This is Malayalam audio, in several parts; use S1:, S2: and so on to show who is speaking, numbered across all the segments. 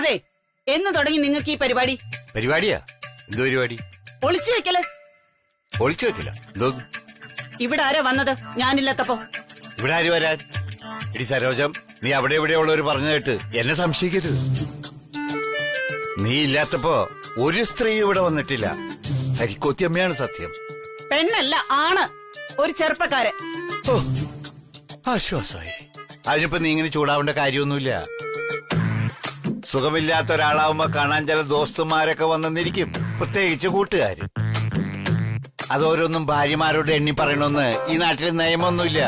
S1: അതെ, എന്ന് തുടങ്ങി നിങ്ങൾക്ക് ഈ പരിപാടി?
S2: പരിപാടിയാ? എന്ത് പരിപാടി?
S1: ഒളിച്ചു വെക്കല്.
S2: ഒളിച്ചു വെക്കില്ല. എന്തോ
S1: ഇവിടെ ആരാ വന്നത് ഞാനില്ലാത്തപ്പോ?
S2: ഇവിടെ ആര് വരാൻ? ഇടി സരോജം, നീ അവിടെ എവിടെയുള്ളവര് പറഞ്ഞു കേട്ട് എന്നെ സംശയിക്കരുത്. നീ ഇല്ലാത്തപ്പോ ഒരു സ്ത്രീ ഇവിടെ വന്നിട്ടില്ല. കരിക്കോത്തിയമ്മയാണ് സത്യം.
S1: പെണ്ണല്ല, ആണ്. ഒരു ചെറുപ്പക്കാരൻ.
S2: ഓ, ആശ്വാസമായി. അതിനിപ്പോ നീ ഇങ്ങനെ ചൂടാവേണ്ട കാര്യമൊന്നുമില്ല. സുഖമില്ലാത്ത ഒരാളാവുമ്പോ കാണാൻ ചില ദോസ്തുമാരൊക്കെ വന്നെന്നിരിക്കും, പ്രത്യേകിച്ച് കൂട്ടുകാര്. അതോരോന്നും ഭാര്യമാരോട് എണ്ണി പറയണമെന്ന് ഈ നാട്ടിൽ നിയമമൊന്നുമില്ല.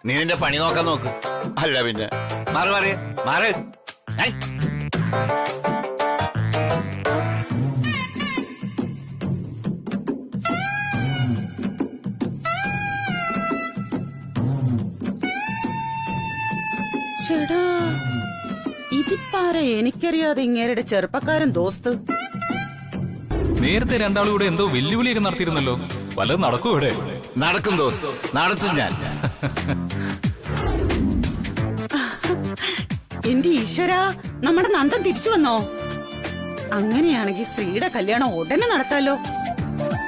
S2: നീ നിന്റെ പണി നോക്കാൻ നോക്ക്. അല്ല പിന്നെ മാറ് മാറ് മാറ്.
S1: ചേടാ, ഇതിപ്പാര എനിക്കറിയാതെ ഇങ്ങേരുടെ ചെറുപ്പക്കാരൻ ദോസ്ത്.
S3: നേരത്തെ രണ്ടാളും കൂടെ എന്തോ വെല്ലുവിളിയൊക്കെ നടത്തിയിരുന്നല്ലോ. വല്ലതും നടക്കും ഇവിടെ?
S2: നടക്കും ദോസ്ത്, നടത്തും ഞാൻ.
S1: എന്റെ ഈശ്വര, നമ്മുടെ നന്ദൻ തിരിച്ചു വന്നോ? അങ്ങനെയാണെങ്കിൽ ശ്രീയുടെ കല്യാണം ഉടനെ നടത്താലോ.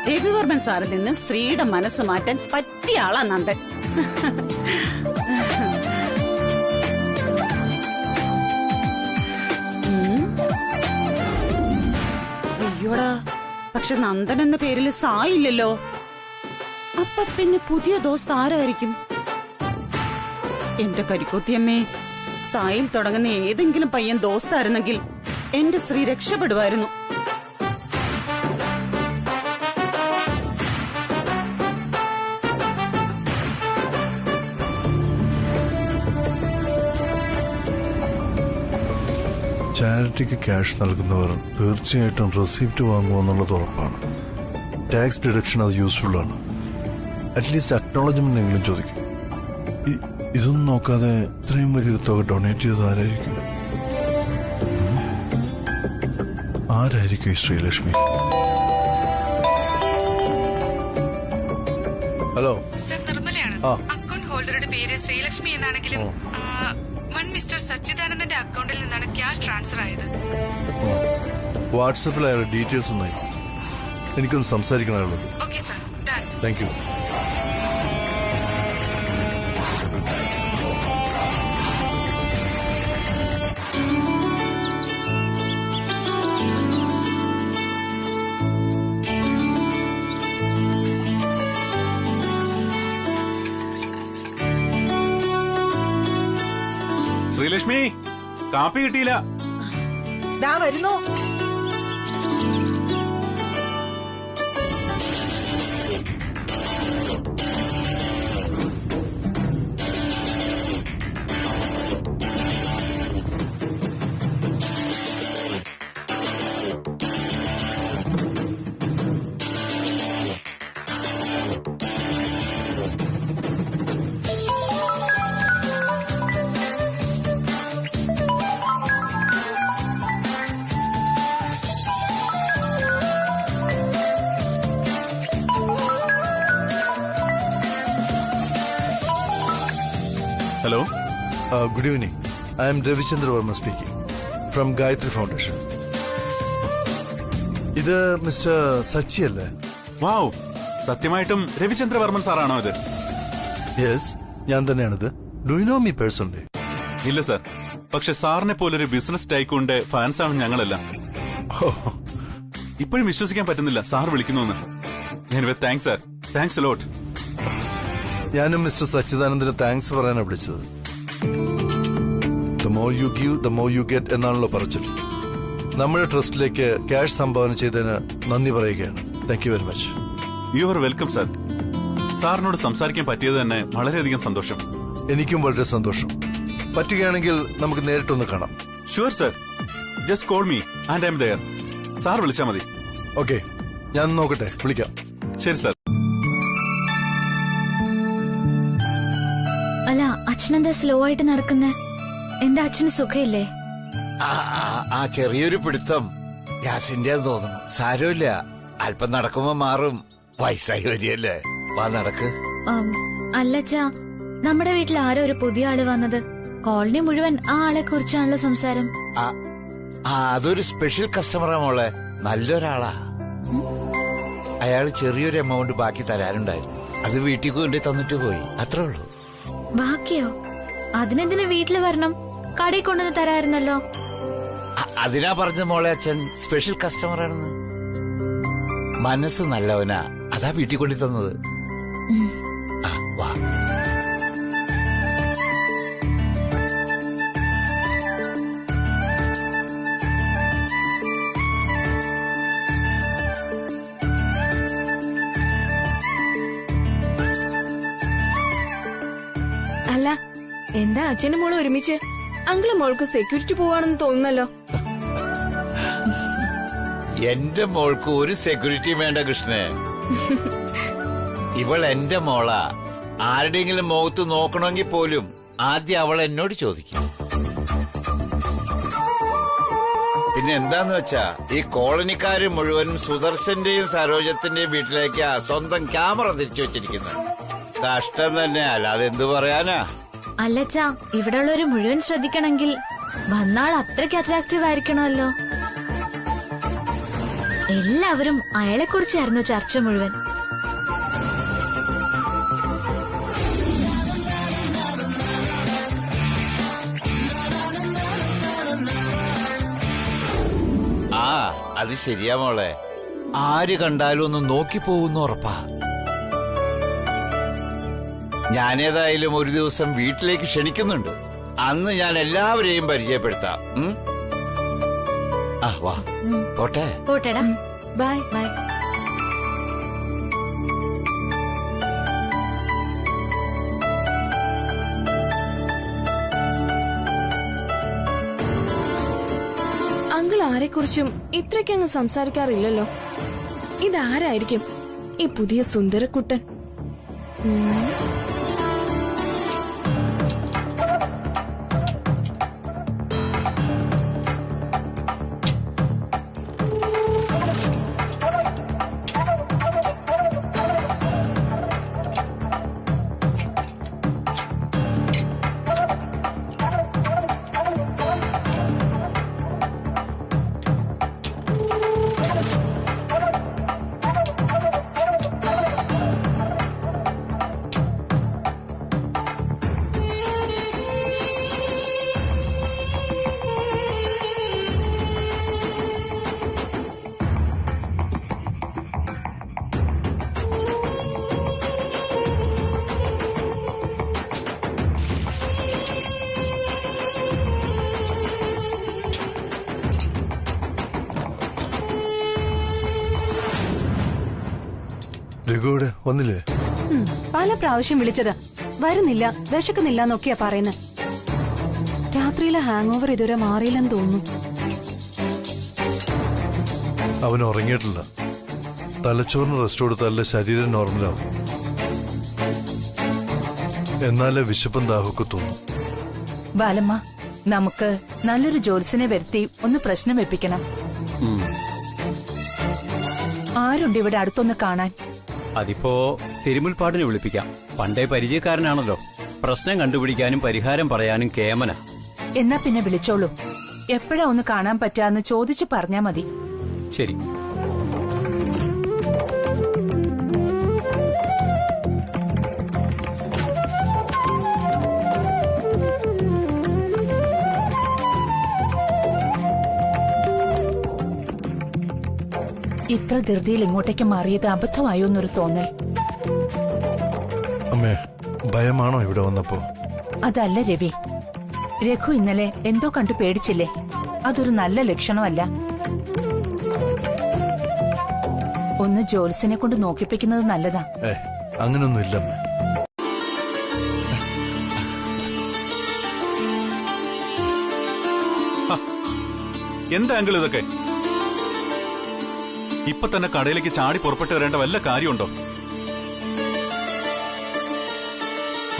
S1: രവിവർമ്മൻ സാറിൽ നിന്ന് ശ്രീയുടെ മനസ്സ് മാറ്റാൻ പറ്റിയ ആളാ നന്ദൻ. അയ്യോടാ, പക്ഷെ നന്ദൻ എന്ന പേരിൽ സായില്ലല്ലോ. അപ്പൊ പിന്നെ പുതിയ ദോസ്ത് ആരായിരിക്കും? എന്റെ കരിക്കോത്തിയമ്മേ, സായിൽ തുടങ്ങുന്ന ഏതെങ്കിലും പയ്യൻ ദോസ്തായിരുന്നെങ്കിൽ എന്റെ ശ്രീ രക്ഷപ്പെടുമായിരുന്നു.
S4: ചാരിറ്റിക്ക് ക്യാഷ് നൽകുന്നവർ തീർച്ചയായിട്ടും റെസിപ്റ്റ് വാങ്ങുമെന്നുള്ളത് ഉറപ്പാണ്. ടാക്സ് ഡിഡക്ഷൻ അത് യൂസ്ഫുൾ ആണ്. അറ്റ്ലീസ്റ്റ് അക്നോളജ്മെന്റ് എങ്കിലും ചോദിക്കും. ഇതൊന്നും നോക്കാതെ ഇത്രയും വലിയൊരു തുക ഡൊണേറ്റ് ചെയ്തത് ആരായിരിക്കും? ആരായിരിക്കും ഈ ശ്രീലക്ഷ്മി? ഹലോ
S5: സർ, നിർമ്മലയാണ്. അക്കൗണ്ട് ഹോൾഡറുടെ പേര് ശ്രീലക്ഷ്മി എന്നാണെങ്കിലും മിസ്റ്റർ സച്ചിദാനന്ദന്റെ അക്കൗണ്ടിൽ നിന്നാണ് ക്യാഷ് ട്രാൻസ്ഫർ ആയത്.
S4: വാട്സാപ്പിൽ അയാളുടെ ഡീറ്റെയിൽസ് ഒന്നായി എനിക്കൊന്ന് സംസാരിക്കണമല്ലോ.
S5: Okay sir, done.
S4: Thank you.
S3: Sreelakshmi, കാപ്പി കിട്ടിയില്ല.
S1: വരുന്നു.
S3: Hello,
S4: good evening. I am Ravichandra Varma speaking from Gayathri foundation. ഇത് മിസ്റ്റർ സച്ചി അല്ലേ?
S3: വാവ്, സത്യമായിട്ടും രവിചന്ദ്രവർമ്മൻ സാറാണോ ഇത്?
S4: യെസ്, ഞാൻ തന്നെയാണിത്. Do you know me personally?
S3: ഇല്ല സർ, പക്ഷെ സാറിനെ പോലൊരു ബിസിനസ് ടൈക്കൂണിന്റെ ഫാൻസാണ് ഞങ്ങളെല്ലാം. ഇപ്പോഴും വിശ്വസിക്കാൻ പറ്റുന്നില്ല സാർ വിളിക്കുന്നു. Thanks sir, thanks lot.
S4: ഞാനും മിസ്റ്റർ സച്ചിദാനന്ദന് താങ്ക്സ് പറയാനാണ് വിളിച്ചത്. The more you give the more you get എന്നാണല്ലോ പറച്ചിൽ. നമ്മുടെ ട്രസ്റ്റിലേക്ക് ക്യാഷ് സംഭാവന ചെയ്തതിന് നന്ദി പറയുകയാണ്. Thank you very much.
S3: You are welcome sir. സാറിനോട് സംസാരിക്കാൻ പറ്റിയത് തന്നെ വളരെയധികം സന്തോഷം.
S4: എനിക്കും വളരെ സന്തോഷം. പറ്റുകയാണെങ്കിൽ നമുക്ക് നേരിട്ടൊന്ന് കാണാം.
S3: Sure sir, just call me and I'm there. Sir വിളിച്ചാൽ മതി.
S4: ഓക്കെ, ഞാൻ നോക്കട്ടെ, വിളിക്കാം.
S3: ശരി സർ.
S6: അല്ല, അച്ഛനെന്താ സ്ലോ ആയിട്ട് നടക്കുന്നേ? എന്താ അച്ഛന് സുഖമില്ലേ?
S2: ആ ചെറിയൊരു പിടുത്തം ഗ്യാസിന്റെ തോന്നുന്നു. സാരമില്ല, അല്പം നടക്കുമ്പോ മാറും. വയസ്സായി വരികയല്ലേ. വാ നടക്ക്.
S6: അല്ലച്ചാ, നമ്മുടെ വീട്ടിൽ ആരോ ഒരു പുതിയ ആള് വന്നത്. കോളനി മുഴുവൻ ആ ആളെ കുറിച്ചാണല്ലോ സംസാരം.
S2: അതൊരു സ്പെഷ്യൽ കസ്റ്റമറാ മോളെ, നല്ലൊരാളാ. അയാൾ ചെറിയൊരു എമൗണ്ട് ബാക്കി തരാനുണ്ടായിരുന്നു, അത് വീട്ടിൽ കൊണ്ടു തന്നിട്ട് പോയി, അത്രേ ഉള്ളൂ.
S6: ബാക്കിയോ? അതിനെന്തിനാ വീട്ടില് വരണം, കടയിൽ കൊണ്ടുവന്ന് തരായിരുന്നല്ലോ.
S2: അതിനാ പറഞ്ഞ മോളെ അച്ഛൻ സ്പെഷ്യൽ കസ്റ്റമറാണെന്ന്. മനസ്സ് നല്ലവനാ, അതാ വീട്ടിൽ കൊണ്ടു തന്നത്. വാ.
S7: അല്ല, എന്താ അച്ഛനും മോളും ഒരുമിച്ച്? അങ്കിള് മോൾക്ക് സെക്യൂരിറ്റി പോവാണെന്ന് തോന്നുന്നല്ലോ.
S2: എന്റെ മോൾക്ക് ഒരു സെക്യൂരിറ്റി വേണ്ട കൃഷ്ണേ. ഇവൾ എന്റെ മോളാ. ആരുടെയെങ്കിലും മുഖത്ത് നോക്കണമെങ്കിൽ പോലും ആദ്യം അവൾ എന്നോട് ചോദിക്കും. പിന്നെ എന്താന്ന് വെച്ചാ ഈ കോളനിക്കാര് മുഴുവനും സുദർശന്റെയും സരോജത്തിന്റെയും വീട്ടിലേക്ക് സ്വന്തം ക്യാമറ തിരിച്ചു വെച്ചിരിക്കുന്നത്. കഷ്ടം തന്നെ, അല്ലാതെ എന്തു പറയാനാ.
S6: അല്ലച്ചാ, ഇവിടെ ഉള്ളവര് മുഴുവൻ ശ്രദ്ധിക്കണമെങ്കിൽ വന്നാൾ അത്രയ്ക്ക് അട്രാക്റ്റീവ് ആയിരിക്കണമല്ലോ. എല്ലാവരും അയാളെ കുറിച്ചായിരുന്നു ചർച്ച മുഴുവൻ.
S2: അത് ശരിയാ മോളെ, ആര് കണ്ടാലും ഒന്ന് നോക്കിപ്പോകുന്ന ഉറപ്പാ. ഞാനേതായാലും ഒരു ദിവസം വീട്ടിലേക്ക് ക്ഷണിക്കുന്നുണ്ട്. അന്ന് ഞാൻ എല്ലാവരെയും പരിചയപ്പെടുത്താം. വാ, പോട്ടെ.
S6: പോട്ടെടാ.
S7: ബൈ.
S6: ബൈ.
S7: അങ്കിൾ ആരെക്കുറിച്ചും ഇത്രയ്ക്കങ്ങ് സംസാരിക്കാറില്ലല്ലോ. ഇതാരായിരിക്കും ഈ പുതിയ സുന്ദരക്കുട്ടൻ?
S4: രഘുവിടെ വന്നില്ലേ?
S8: പല പ്രാവശ്യം വിളിച്ചത് വരുന്നില്ല, വിശക്കുന്നില്ല എന്നൊക്കെയാ പറയുന്നത്. രാത്രിയിലെ ഹാങ് ഓവർ ഇതുവരെ മാറിയില്ലെന്ന് തോന്നുന്നു.
S4: അവൻ ഉറങ്ങിയിട്ടില്ല. തലച്ചോറിന് റെസ്റ്റ് കൊടുത്താലേ ശരീരം നോർമലാവും. എന്നാലേ വിശപ്പും ദാഹമൊക്കെ തോന്നും.
S9: ബാലമ്മ, നമുക്ക് നല്ലൊരു ജോത്സ്യനെ വരുത്തി ഒന്ന് പ്രശ്നം വെപ്പിക്കണം. ആരുണ്ട് ഇവിടെ അടുത്തൊന്ന് കാണാൻ?
S10: അതിപ്പോ തിരുമുൽപ്പാടിനെ വിളിപ്പിക്കാം. പണ്ടേ പരിചയക്കാരനാണല്ലോ. പ്രശ്നം കണ്ടുപിടിക്കാനും പരിഹാരം പറയാനും കേമന.
S9: എന്നാ പിന്നെ വിളിച്ചോളൂ. എപ്പോഴാ ഒന്ന് കാണാൻ പറ്റാന്ന് ചോദിച്ചു പറഞ്ഞാ മതി.
S10: ശരി.
S9: ഇത്ര ധൃതിയിൽ ഇങ്ങോട്ടേക്ക് മാറിയത് അബദ്ധമായോ എന്നൊരു തോന്നൽ.
S4: അമ്മേ, ഭയമാണോ ഇവിടെ വന്നപ്പോ?
S9: അതല്ല രവി, രഘു ഇന്നലെ എന്തോ കണ്ടു പേടിച്ചില്ലേ? അതൊരു നല്ല ലക്ഷണമല്ല. ഒന്ന് ജോത്സ്യനെ കൊണ്ട് നോക്കിപ്പിക്കുന്നത് നല്ലതാ.
S4: അങ്ങനൊന്നും ഇല്ലമ്മേ.
S3: എന്താ അങ്കിൾ ഇതൊക്കെ? ഇപ്പൊ തന്നെ കടയിലേക്ക് ചാടി പുറപ്പെട്ടു വരേണ്ട വല്ല കാര്യമുണ്ടോ?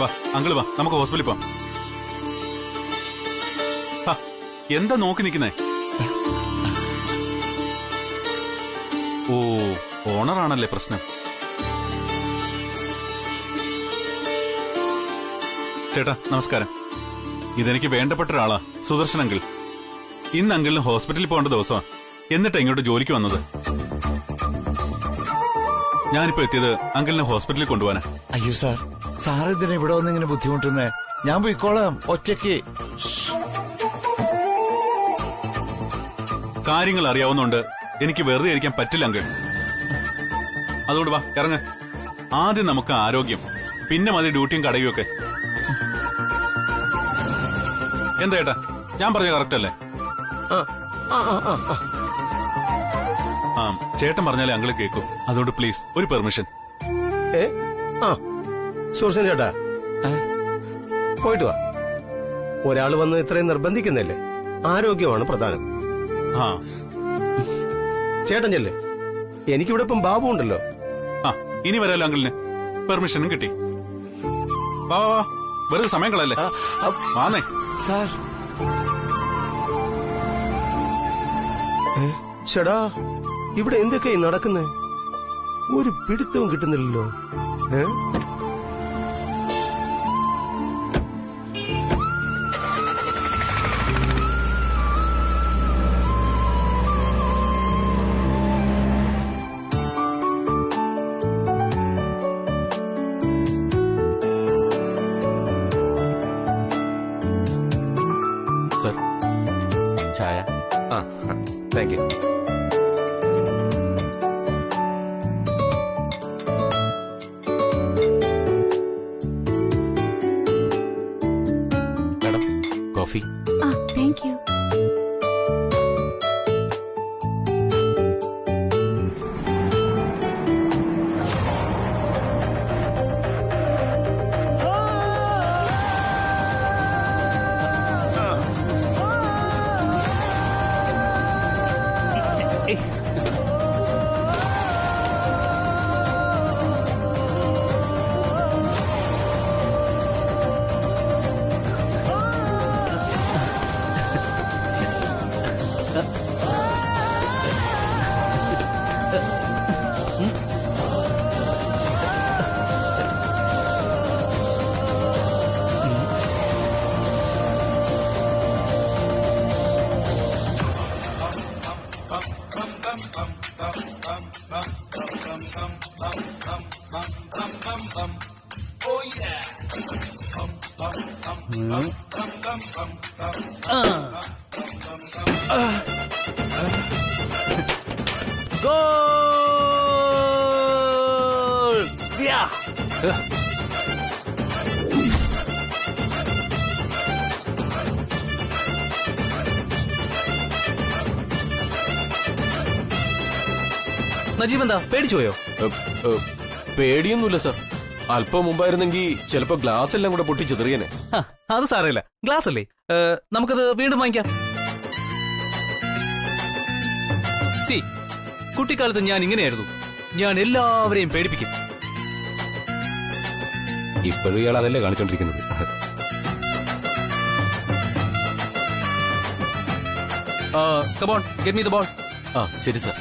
S3: വാ അങ്കിൾ, വാ, നമുക്ക് ഹോസ്പിറ്റലിൽ പോവാം. എന്താ നോക്കി നിൽക്കുന്നേ? ഓ, ഓണറാണല്ലേ പ്രശ്നം. ചേട്ടാ നമസ്കാരം.
S11: ഇതെനിക്ക് വേണ്ടപ്പെട്ട ഒരാളാ, സുദർശൻ അങ്കിൾ. ഇന്ന് അങ്കിളിന് ഹോസ്പിറ്റലിൽ പോകേണ്ട ദിവസമാണ്. എന്നിട്ടാ ഇങ്ങോട്ട് ജോലിക്ക് വന്നത്. ഞാനിപ്പോ എത്തിയത് അങ്കിളിനെ ഹോസ്പിറ്റലിൽ കൊണ്ടുപോകാനാ.
S2: അയ്യോ സാർ ഇതിനെ ഇവിടെ വന്ന് ഇങ്ങനെ ബുദ്ധിമുട്ടുന്നേ. ഞാൻ പോയിക്കോളാം ഒറ്റയ്ക്ക്.
S11: കാര്യങ്ങൾ അറിയാവുന്നോണ്ട് എനിക്ക് വെറുതെ ഇരിക്കാൻ പറ്റില്ല അങ്കിൾ. അതുകൊണ്ട് വാ, ഇറങ്ങ്. ആദ്യം നമുക്ക് ആരോഗ്യം, പിന്നെ മതി ഡ്യൂട്ടിയും കടയും ഒക്കെ. എന്താ ഏട്ടാ, ഞാൻ പറഞ്ഞ കറക്റ്റ് അല്ലേ? ആ, ചേട്ടൻ പറഞ്ഞാലേ അങ്കിള് കേൾക്കൂ. അതുകൊണ്ട് പ്ലീസ് ഒരു പെർമിഷൻ.
S12: സുദർശൻ ചേട്ടാ, പോയിട്ട് വാ. ഒരാൾ വന്ന് ഇത്രയും നിർബന്ധിക്കുന്നില്ലേ? ആരോഗ്യമാണ് പ്രധാനം.
S11: ആ
S12: ചേട്ടൻ ചെല്ലേ, എനിക്കിവിടെ ഇപ്പം ബാബു ഉണ്ടല്ലോ.
S11: ആ, ഇനി വരാലോ അങ്കിളിന്. പെർമിഷനും കിട്ടി. വാ വാ, വെറുതെ സമയം കളയല്ലേ. വാന്നേ
S2: സാർ.
S12: ചേടാ, ഇവിടെ എന്തൊക്കെയായി നടക്കുന്നേ? ഒരു പിടുത്തവും കിട്ടുന്നില്ലല്ലോ.
S10: സർ, ചായ.
S12: Thank you.
S10: Madam, coffee.
S6: Thank you.
S10: Najeeb എന്താ പേടിച്ചുപോയോ?
S13: പേടിയൊന്നുമില്ല സാർ. അല്പം മുമ്പായിരുന്നെങ്കിൽ ചിലപ്പോ ഗ്ലാസ് എല്ലാം കൂടെ പൊട്ടിച്ചെറിയനെ.
S10: അത് സാരമില്ല, ഗ്ലാസ് അല്ലേ, നമുക്കത് വീണ്ടും വാങ്ങിക്കാം. സി, കുട്ടിക്കാലത്ത് ഞാൻ ഇങ്ങനെയായിരുന്നു. ഞാൻ എല്ലാവരെയും പേടിപ്പിക്കും.
S13: ഇപ്പോഴും ഇയാൾ അതല്ലേ കാണിച്ചോണ്ടിരിക്കുന്നത്.
S10: Come on, get me the ball.
S13: ശരി സാർ.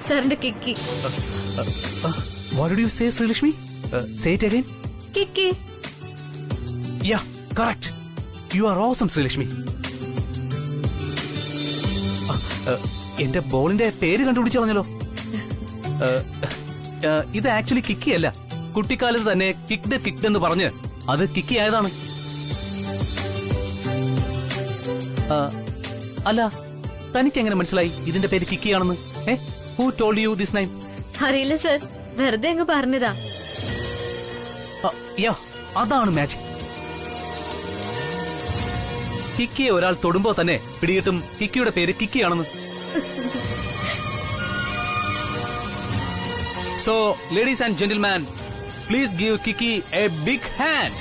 S6: സാറിന്റെ കിക്കി.
S10: What did you say, Srilakshmi? Say it again.
S6: കിക്കി.
S10: Yeah, correct. You are awesome, Srilakshmi. എന്റെ ബോളിന്റെ പേര് കണ്ടുപിടിച്ചു പറഞ്ഞല്ലോ. ഇത് ആക്ച്വലി കിക്കി അല്ല, കുട്ടിക്കാലത്ത് തന്നെ കിക്ഡ് എന്ന് പറഞ്ഞ് അത് കിക്കി ആയതാണ്. അല്ല, തനിക്ക് എങ്ങനെ മനസ്സിലായി ഇതിന്റെ പേര് കിക്കിയാണെന്ന്? Who told you this name?
S6: അറിയില്ല സർ, വെറുതെ അങ്ങ് പറഞ്ഞതാ.
S10: അതാണ് മാജിക്. കിക്കിയെ ഒരാൾ തൊടുമ്പോ തന്നെ പിടിയിട്ടും കിക്കിയുടെ പേര് കിക്കിയാണെന്ന്. So ladies and gentleman, please give Kikki a big hand.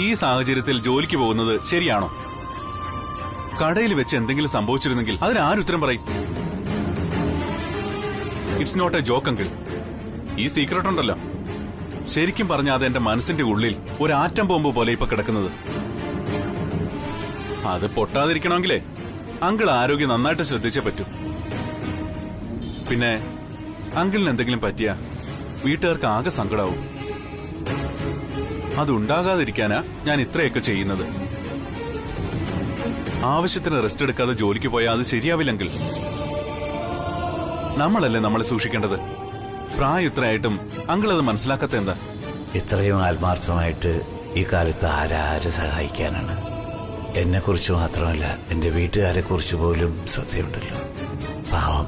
S11: ഈ സാഹചര്യത്തിൽ ജോലിക്ക് പോകുന്നത് ശരിയാണോ? കടയിൽ വെച്ച് എന്തെങ്കിലും സംഭവിച്ചിരുന്നെങ്കിൽ അതിനാരുത്തരം പറയും? It's not a joke uncle. ഈ സീക്രട്ട് ഉണ്ടല്ലോ, ശരിക്കും പറഞ്ഞാൽ അത് എന്റെ മനസ്സിന്റെ ഉള്ളിൽ ഒരു ആറ്റം ബോംബ് പോലെ ഇപ്പൊ കിടക്കുന്നത്. അത് പൊട്ടാതിരിക്കണമെങ്കിലേ അങ്കിൾ ആരോഗ്യം നന്നായിട്ട് ശ്രദ്ധിച്ചേ പറ്റൂ. പിന്നെ അങ്കിളിന് എന്തെങ്കിലും പറ്റിയാ വീട്ടുകാർക്ക് ആകെ സങ്കടാവും. അതുണ്ടാകാതിരിക്കാനാ ഞാൻ ഇത്രയൊക്കെ ചെയ്യുന്നത്. ആവശ്യത്തിന് റെസ്റ്റ് എടുക്കാതെ ജോലിക്ക് പോയാൽ അത് ശരിയാവില്ലെങ്കിൽ നമ്മളല്ലേ നമ്മളെ സൂക്ഷിക്കേണ്ടത്. പ്രായം ഇത്രയായിട്ടും അങ്കിൾ അത് മനസ്സിലാക്കാത്ത എന്താ?
S2: ഇത്രയും ആത്മാർത്ഥമായിട്ട് ഈ കാലത്ത് ആരാരെ സഹായിക്കാനാണ്? എന്നെ കുറിച്ച് മാത്രമല്ല, എന്റെ വീട്ടുകാരെ കുറിച്ച് പോലും ശ്രദ്ധയുണ്ടല്ലോ. പാവം,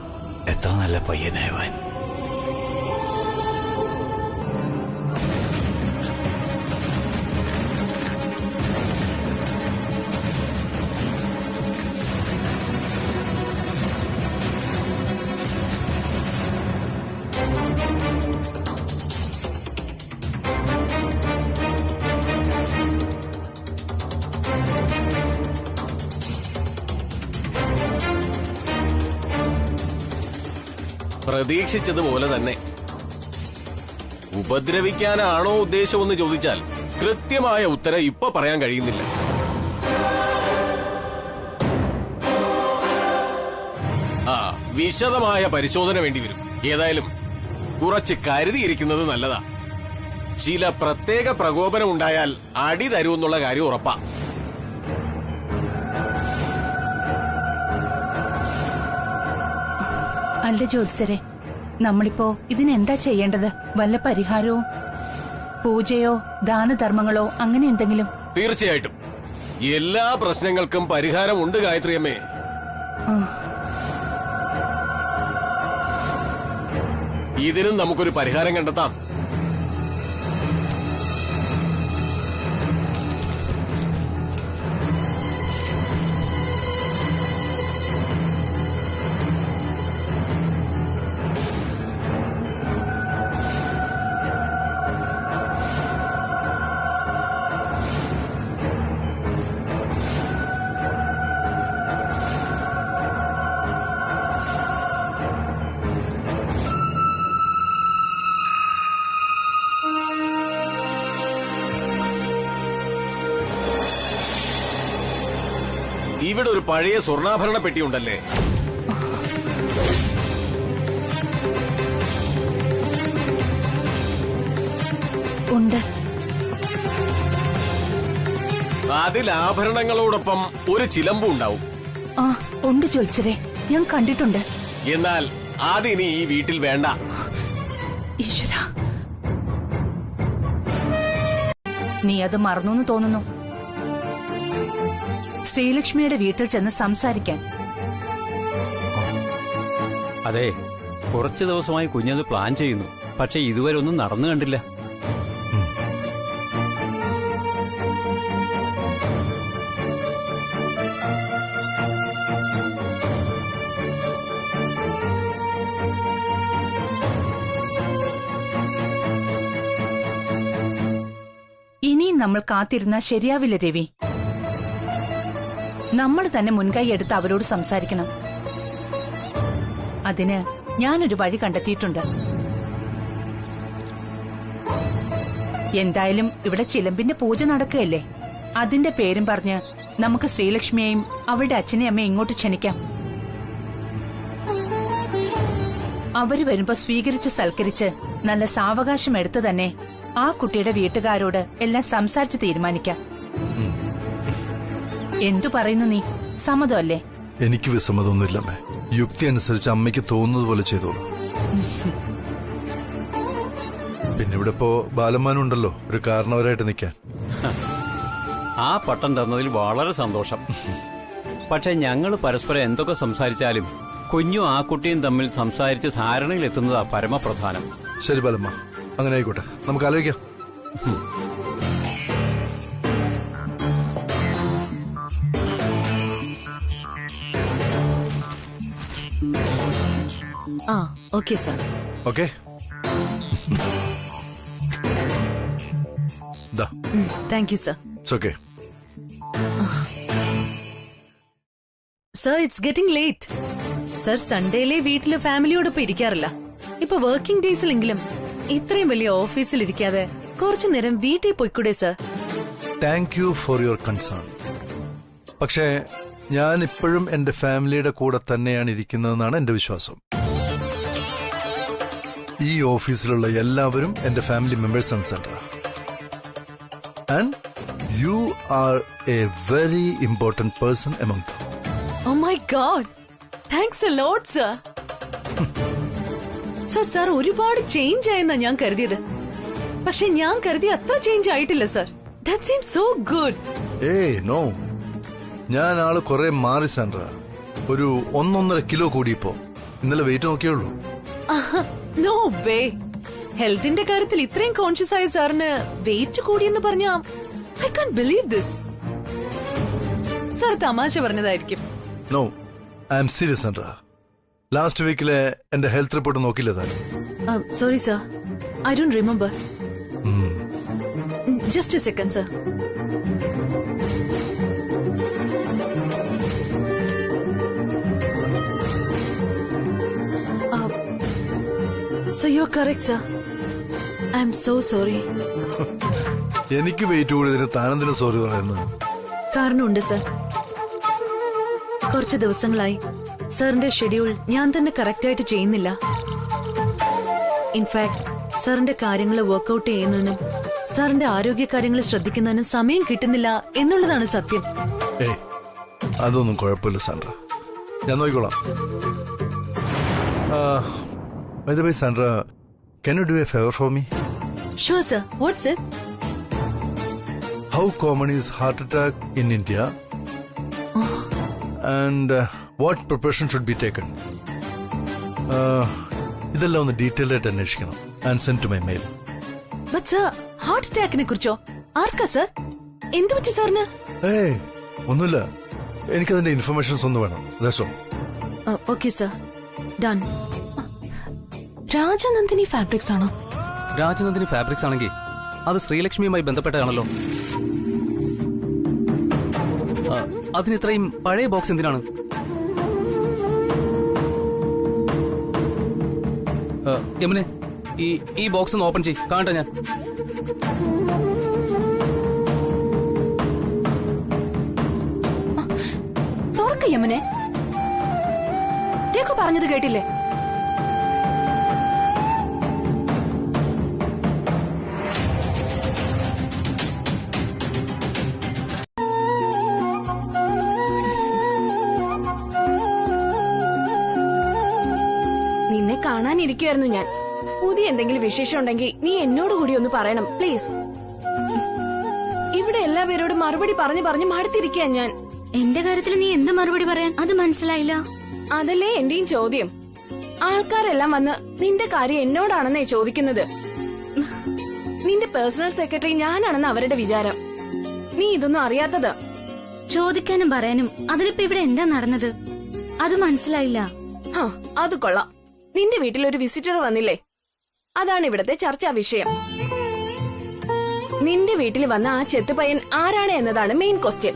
S2: എത്ര നല്ല പയ്യനായവൻ.
S13: പ്രതീക്ഷിച്ചതുപോലെ തന്നെ. ഉപദ്രവിക്കാനാണോ ഉദ്ദേശമെന്ന് ചോദിച്ചാൽ കൃത്യമായ ഉത്തരം ഇപ്പൊ പറയാൻ കഴിയുന്നില്ല. വിശദമായ പരിശോധന വേണ്ടിവരും. ഏതായാലും കുറച്ച് കരുതിയിരിക്കുന്നത് നല്ലതാ. ചില പ്രത്യേക പ്രകോപനം ഉണ്ടായാൽ അടി തരുമെന്നുള്ള കാര്യം ഉറപ്പാ.
S9: അല്ല ജ്യോത്സരെ, നമ്മളിപ്പോ ഇതിനെന്താ ചെയ്യേണ്ടത്? വല്ല പരിഹാരവും, പൂജയോ ദാനധർമ്മങ്ങളോ അങ്ങനെ എന്തെങ്കിലും?
S13: തീർച്ചയായിട്ടും എല്ലാ പ്രശ്നങ്ങൾക്കും പരിഹാരമുണ്ട് ഗായത്രിയമ്മേ. ഇതിനും നമുക്കൊരു പരിഹാരം കണ്ടെത്താം. ഇവിടെ ഒരു പഴയ സ്വർണ്ണാഭരണ പെട്ടിയുണ്ടല്ലേ?
S9: ഉണ്ട്.
S13: അതിൽ ആഭരണങ്ങളോടൊപ്പം ഒരു ചിലമ്പും ഉണ്ടാവും.
S9: ഉണ്ട് ജ്യോത്സരെ, ഞാൻ കണ്ടിട്ടുണ്ട്.
S13: എന്നാൽ അതിനി ഈ വീട്ടിൽ വേണ്ട.
S9: ഈശ്വരാ, നീ അത് മറന്നു തോന്നുന്നു. ശ്രീലക്ഷ്മിയുടെ വീട്ടിൽ ചെന്ന് സംസാരിക്കാൻ.
S14: അതെ, കുറച്ചു ദിവസമായി കുഞ്ഞത് പ്ലാൻ ചെയ്യുന്നു. പക്ഷെ ഇതുവരെ ഒന്നും നടന്നു കണ്ടില്ല.
S9: ഇനിയും നമ്മൾ കാത്തിരുന്നാൽ ശരിയാവില്ല രവി. നമ്മൾ തന്നെ മുൻകൈ എടുത്ത് അവരോട് സംസാരിക്കണം. അതിന് ഞാനൊരു വഴി കണ്ടെത്തിയിട്ടുണ്ട്. എന്തായാലും ഇവിടെ ചിലമ്പിന്റെ പൂജ നടക്കുകയല്ലേ, അതിന്റെ പേരും പറഞ്ഞ് നമുക്ക് ശ്രീലക്ഷ്മിയെയും അവളുടെ അച്ഛനെയും അമ്മയും ഇങ്ങോട്ട് ക്ഷണിക്കാം. അവര് വരുമ്പോ സ്വീകരിച്ച് സൽക്കരിച്ച് നല്ല സാവകാശം എടുത്ത് തന്നെ ആ കുട്ടിയുടെ വീട്ടുകാരോട് എല്ലാം സംസാരിച്ച് തീരുമാനിക്കാം. എന്തു പറയുന്നു നീ? സമ്മതമല്ലേ?
S4: എനിക്ക് വിസമ്മതമൊന്നുമില്ലമ്മേ. യുക്തി അനുസരിച്ച് അമ്മയ്ക്ക് തോന്നുന്നത് പോലെ ചെയ്തോളൂ. പിന്നെ ഇവിടെ ഇപ്പോ ബാലന്മാനുണ്ടല്ലോ ഒരു കാരണവരായിട്ട് നിൽക്കാൻ.
S14: ആ പട്ടം തന്നതിൽ വളരെ സന്തോഷം. പക്ഷെ ഞങ്ങൾ പരസ്പരം എന്തൊക്കെ സംസാരിച്ചാലും കുഞ്ഞും ആ കുട്ടിയും തമ്മിൽ സംസാരിച്ച് ധാരണയിലെത്തുന്നതാ പരമപ്രധാനം.
S4: ശരി ബാലമ്മ, അങ്ങനെ ആയിക്കോട്ടെ, നമുക്ക് ആലോചിക്കാം.
S8: Okay sir.
S4: Okay,
S8: thank you sir.
S4: It's okay.
S8: Sir, it's getting late. Sir, സൺഡേയിലെ വീട്ടില് ഫാമിലിയോടൊപ്പം ഇരിക്കാറില്ല. ഇപ്പൊ വർക്കിംഗ് ഡേയ്സിലെങ്കിലും ഇത്രയും വലിയ ഓഫീസിൽ ഇരിക്കാതെ കുറച്ചു നേരം വീട്ടിൽ പോയിക്കൂടെ sir?
S4: Thank you for your concern. പക്ഷേ ഞാൻ ഇപ്പോഴും എന്റെ ഫാമിലിയുടെ കൂടെ തന്നെയാണ് ഇരിക്കുന്നതെന്നാണ് എന്റെ വിശ്വാസം. ഈ ഓഫീസിലുള്ള എല്ലാവരും എന്റെ family members and centre. And you are A very important person among them.
S8: Oh my God! Thanks a lot, sir. Sir ഒരുപാട് ചേഞ്ച് ആയെന്നാ ഞാൻ കരുതിയത്. പക്ഷെ ഞാൻ കരുതി അത്ര ചേഞ്ച് ആയിട്ടില്ല sir. That seems so good.
S4: ഏയ് നോ, ഞാൻ ആള് കുറെ മാറി സാൻഡ്ര. ഒരു 1.5 കിലോ കൂടിയപ്പോ. ഇന്നലെ വെയിറ്റ് നോക്കിയുള്ളൂ.
S8: No way. ഹെൽത്തിന്റെ കാര്യത്തിൽ ഇത്രയും കോൺഷ്യസ് ആയ സാറിന് വെയിറ്റ് കൂടിയെന്ന് പറഞ്ഞാ I can't believe this. Sir തമാശ പറഞ്ഞതായിരിക്കും.
S4: No, I am serious Sandra. Last വീക്കിലെ എന്റെ ഹെൽത്ത് റിപ്പോർട്ട് നോക്കില്ല?
S8: Sorry sir, I don't remember. Just a second sir. So you're correct, sir. I'm so sorry.
S4: എനിക്ക് വെയിറ്റ് കൂടിയതിന് താനെന്തിനു സോറി പറയുന്നത്?
S8: കാരണമുണ്ട് സർ. കുറച്ച് ദിവസങ്ങളായി സാറിന്റെ ഷെഡ്യൂൾ ഞാൻ തന്നെ കറക്റ്റായിട്ട് ചെയ്യുന്നില്ല. ഇൻഫാക്ട് സാറിന്റെ കാര്യങ്ങൾ വർക്ക്ഔട്ട് ചെയ്യുന്നതിനും സാറിന്റെ ആരോഗ്യ കാര്യങ്ങൾ ശ്രദ്ധിക്കുന്നതിനും സമയം കിട്ടുന്നില്ല എന്നുള്ളതാണ് സത്യം.
S4: ഏയ്, അതൊന്നും കുഴപ്പമില്ല സാൻഡ്ര, ഞാൻ നോക്കിക്കോളാം. By the way, Sandra, can you do a favor for me?
S8: Sure, sir. What's it?
S4: How common is heart attack in India? And what preparation should be taken? ഇതെല്ലാം ഒന്ന് ഡീറ്റെയിൽഡ് ആയിട്ട് അന്വേഷിക്കണം. And send to my mail.
S8: But sir, heart attackനെ കുറിച്ചോ? ആർക്കാ സർ? എന്തു പറ്റി സാറിന്?
S4: ഏയ്, ഒന്നുമില്ല. എനിക്കതിന്റെ ഇൻഫർമേഷൻസ് ഒന്ന് വേണം. That's all.
S8: Okay, sir. Done.
S7: Rajanandini fabrics ആണോ?
S10: രാജനന്ദിനി ഫാബ്രിക്സ് ആണെങ്കിൽ അത് ശ്രീലക്ഷ്മിയുമായി ബന്ധപ്പെട്ടതാണല്ലോ. അതിന് ഇത്രയും പഴയ ബോക്സ് എന്തിനാണ്? യമുനെ, ഈ ബോക്സ് ഒന്ന് ഓപ്പൺ ചെയ്യ്, കാണട്ടെ ഞാൻ.
S7: തുറക്ക് യമുനെ. രഘു പറഞ്ഞത് കേട്ടില്ലേ? നിന്നെ കാണാനിരിക്കുവായിരുന്നു ഞാൻ. പുതിയ എന്തെങ്കിലും വിശേഷം ഉണ്ടെങ്കിൽ നീ എന്നോട് കൂടി ഒന്ന് പറയണം പ്ലീസ്. ഇവിടെ എല്ലാവരോടും മറുപടി പറഞ്ഞു മടുത്തിരിക്കാൻ ഞാൻ.
S6: എന്റെ കാര്യത്തിൽ നീ എന്ത് മറുപടി പറയാൻ? അത് മനസ്സിലായില്ല.
S7: അതല്ലേ എന്റെയും ചോദ്യം. ആൾക്കാരെല്ലാം വന്ന് നിന്റെ കാര്യം എന്നോടാണെന്നേ ചോദിക്കുന്നത്. നിന്റെ പേഴ്സണൽ സെക്രട്ടറി ഞാനാണെന്ന് അവരുടെ വിചാരം. നീ ഇതൊന്നും അറിയാത്തത്.
S6: ചോദിക്കാനും പറയാനും അതിലിപ്പോ ഇവിടെ എന്താ നടന്നത്? അത് മനസ്സിലായില്ല.
S7: അത് കൊള്ളാം. നിന്റെ വീട്ടിലൊരു വിസിറ്റർ വന്നില്ലേ? അതാണ് ഇവിടത്തെ ചർച്ചാ വിഷയം. നിന്റെ വീട്ടിൽ വന്ന ആ ചെത്തുപയ്യൻ ആരാണ് എന്നതാണ് മെയിൻ ക്വസ്റ്റ്യൻ.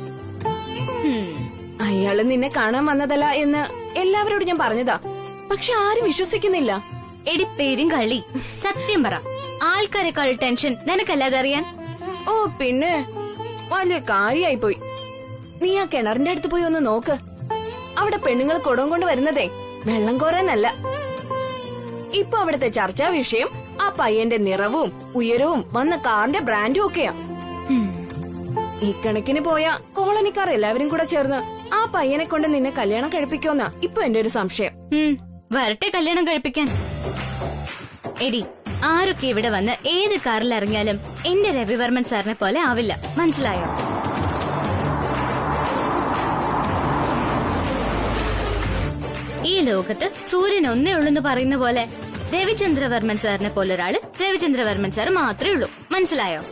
S7: അയാള് നിന്നെ കാണാൻ വന്നതല്ല എന്ന് എല്ലാവരോടും ഞാൻ പറഞ്ഞതാ. പക്ഷെ ആരും വിശ്വസിക്കുന്നില്ല.
S6: എടി പേരും കള്ളി, സത്യം പറ. ആൾക്കാരെക്കാൾ ടെൻഷൻ നിനക്കല്ലാതെ അറിയാൻ?
S7: ഓ പിന്നെ, വലിയ കാര്യായി പോയി. നീ ആ കിണറിന്റെ അടുത്ത് പോയി ഒന്ന് നോക്ക്. അവിടെ പെണ്ണുങ്ങൾ കുടം കൊണ്ട് വരുന്നതേ വെള്ളം കോരാനല്ല. ഇപ്പൊ അവിടുത്തെ ചർച്ചാ വിഷയം ആ പയ്യന്റെ നിറവും ഉയരവും വന്ന കാറിന്റെ ബ്രാൻഡും ഒക്കെയാ. ഇക്കണക്കിന് പോയ കോളനിക്കാർ എല്ലാവരും കൂടെ ചേർന്ന് ആ പയ്യനെ കൊണ്ട് നിന്നെ കല്യാണം കഴിപ്പിക്കുമെന്നാ ഇപ്പൊ എന്റെ ഒരു സംശയം.
S6: വരട്ടെ കല്യാണം കഴിപ്പിക്കാൻ. എടി, ആരൊക്കെ ഇവിടെ വന്ന് ഏത് കാറിൽ ഇറങ്ങിയാലും എന്റെ രവിവർമ്മൻ സാറിനെ പോലെ ആവില്ല, മനസ്സിലായോ? ഈ ലോകത്ത് സൂര്യൻ ഒന്നേ ഉള്ളൂന്ന് പറയുന്ന പോലെ രവിചന്ദ്രവർമ്മൻ സാറിനെ പോലെ ഒരാള് രവിചന്ദ്രവർമ്മൻ സാർ മാത്രമേ ഉള്ളൂ, മനസ്സിലായോ?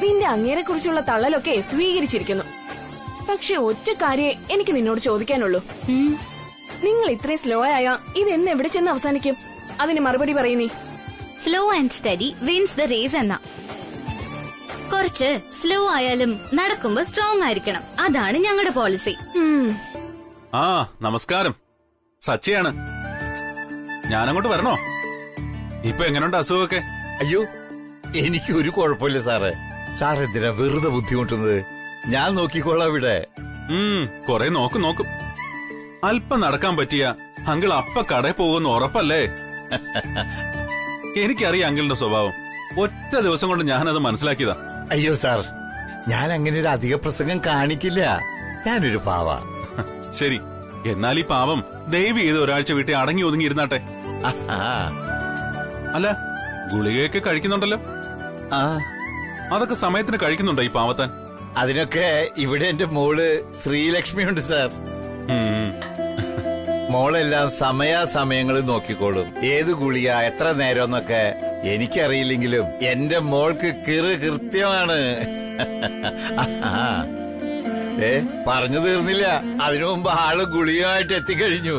S7: നിന്റെ അങ്ങേരെ കുറിച്ചുള്ള തള്ളലൊക്കെ സ്വീകരിച്ചിരിക്കുന്നു. പക്ഷെ ഒറ്റ കാര്യേ എനിക്ക് നിന്നോട് ചോദിക്കാനുള്ളൂ. നിങ്ങൾ ഇത്രയും സ്ലോ ആയ ഇതെന്ന് എവിടെ ചെന്ന് അവസാനിക്കും? അതിന് മറുപടി പറയുന്നീ.
S6: Slow and steady wins the race എന്ന. കുറച്ച് സ്ലോ ആയാലും നടക്കുമ്പോ സ്ട്രോങ് ആയിരിക്കണം, അതാണ് ഞങ്ങളുടെ പോളിസി.
S11: ആ നമസ്കാരം, സച്ചിയാണ്. ഞാനങ്ങോട്ട് വരണോ? ഇപ്പൊ എങ്ങനെയുണ്ട് അസുഖമൊക്കെ?
S2: അയ്യോ, എനിക്ക് ഒരു കുഴപ്പമില്ല സാറേ. സാർ എന്തിനാ വെറുതെ ബുദ്ധിമുട്ടുന്നത്? ഞാൻ നോക്കിക്കോളാം ഇവിടെ.
S11: കൊറേ നോക്കും. അല്പം നടക്കാൻ പറ്റിയ അങ്കിൾ അപ്പ കടയിൽ പോകുമെന്ന് ഉറപ്പല്ലേ? എനിക്കറിയാം അങ്കിളിന്റെ സ്വഭാവം. ഒറ്റ ദിവസം കൊണ്ട് ഞാനത് മനസ്സിലാക്കിയതാ.
S2: അയ്യോ സാർ, ഞാൻ അങ്ങനെ ഒരു അധിക പ്രസംഗം കാണിക്കില്ല. ഞാനൊരു പാവ.
S11: ശരി, എന്നാൽ ഈ പാവം ദയവ് ചെയ്ത് ഒരാഴ്ച വീട്ടിൽ അടങ്ങി ഒതുങ്ങി ഇരുന്നാട്ടെ. അല്ല, ഗുളികയൊക്കെ കഴിക്കുന്നുണ്ടല്ലോ? അതൊക്കെ സമയത്തിന് കഴിക്കുന്നുണ്ടോ ഈ പാവത്താൻ?
S2: അതിനൊക്കെ ഇവിടെ എന്റെ മോള് ശ്രീലക്ഷ്മി ഉണ്ട് സാർ. മോളെല്ലാം സമയാസമയങ്ങൾ നോക്കിക്കോളും. ഏത് ഗുളിക എത്ര നേരം എന്നൊക്കെ എനിക്കറിയില്ലെങ്കിലും എന്റെ മോൾക്ക് കൃത്യമാണ്. പറഞ്ഞു തീർന്നില്ല, അതിനു മുമ്പ് ആള് ഗുളികയായിട്ട് എത്തിക്കഴിഞ്ഞു.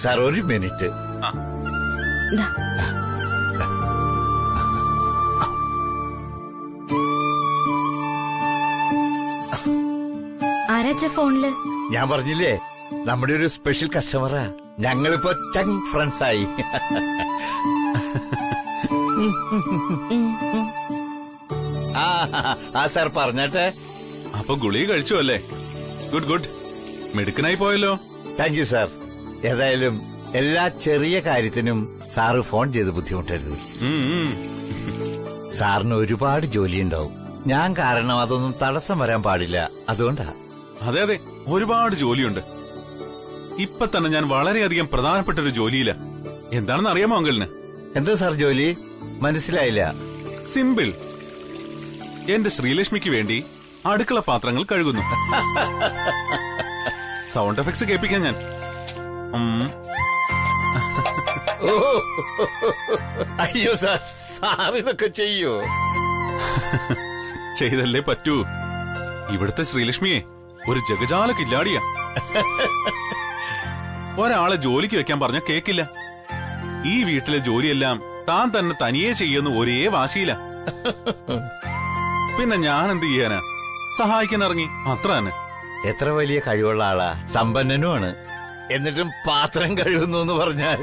S2: സാർ ഒരു മിനിറ്റ്.
S6: ആരാച്ച ഫോണില്?
S2: ഞാൻ പറഞ്ഞില്ലേ, നമ്മുടെ ഒരു സ്പെഷ്യൽ കസ്റ്റമറാ. ഞങ്ങളിപ്പോ ചങ് ഫ്രണ്ട്സ് ആയി. ആ സാർ പറഞ്ഞട്ടെ.
S11: അപ്പൊ ഗുളിക കഴിച്ചു അല്ലേ? ഗുഡ്. മിടുക്കനായി പോയല്ലോ.
S2: Thank you sir. ഏതായാലും എല്ലാ ചെറിയ കാര്യത്തിനും സാറ് ഫോൺ ചെയ്ത് ബുദ്ധിമുട്ടരുത്. സാറിന് ഒരുപാട് ജോലിയുണ്ടാവും. ഞാൻ കാരണം അതൊന്നും തടസ്സം വരാൻ പാടില്ല, അതുകൊണ്ടാ.
S11: അതെ, ഒരുപാട് ജോലിയുണ്ട്. ഇപ്പൊ തന്നെ ഞാൻ വളരെയധികം പ്രധാനപ്പെട്ട ഒരു ജോലിയില്ല. എന്താണെന്ന് അറിയാമോ അങ്കിളിന്?
S2: എന്താ സാർ ജോലി? മനസ്സിലായില്ല.
S11: സിമ്പിൾ. എന്റെ ശ്രീലക്ഷ്മിക്ക് വേണ്ടി അടുക്കള പാത്രങ്ങൾ കഴുകുന്നു. സൗണ്ട് എഫക്ട്സ് കേൾപ്പിക്കാൻ ഞാൻ.
S2: അയ്യോ സാർ ഇതൊക്കെ ചെയ്യോ?
S11: ചെയ്തല്ലേ പറ്റൂ. ഇവിടുത്തെ ശ്രീലക്ഷ്മിയെ ഒരു ജഗജാല കില്ലാടിയാ. ഒരാളെ ജോലിക്ക് വെക്കാൻ പറഞ്ഞ കേക്കില്ല. ഈ വീട്ടിലെ ജോലിയെല്ലാം താൻ തന്നെ തനിയെ ചെയ്യുന്ന ഒരേ വാശിയില്ല. പിന്നെ ഞാൻ എന്ത് ചെയ്യാനാ? സഹായിക്കാൻ ഇറങ്ങി, അത്ര തന്നെ.
S2: എത്ര വലിയ കഴിവുള്ള ആളാ, സമ്പന്നനുമാണ്. എന്നിട്ടും പാത്രം കഴുകുന്നു എന്ന് പറഞ്ഞാൽ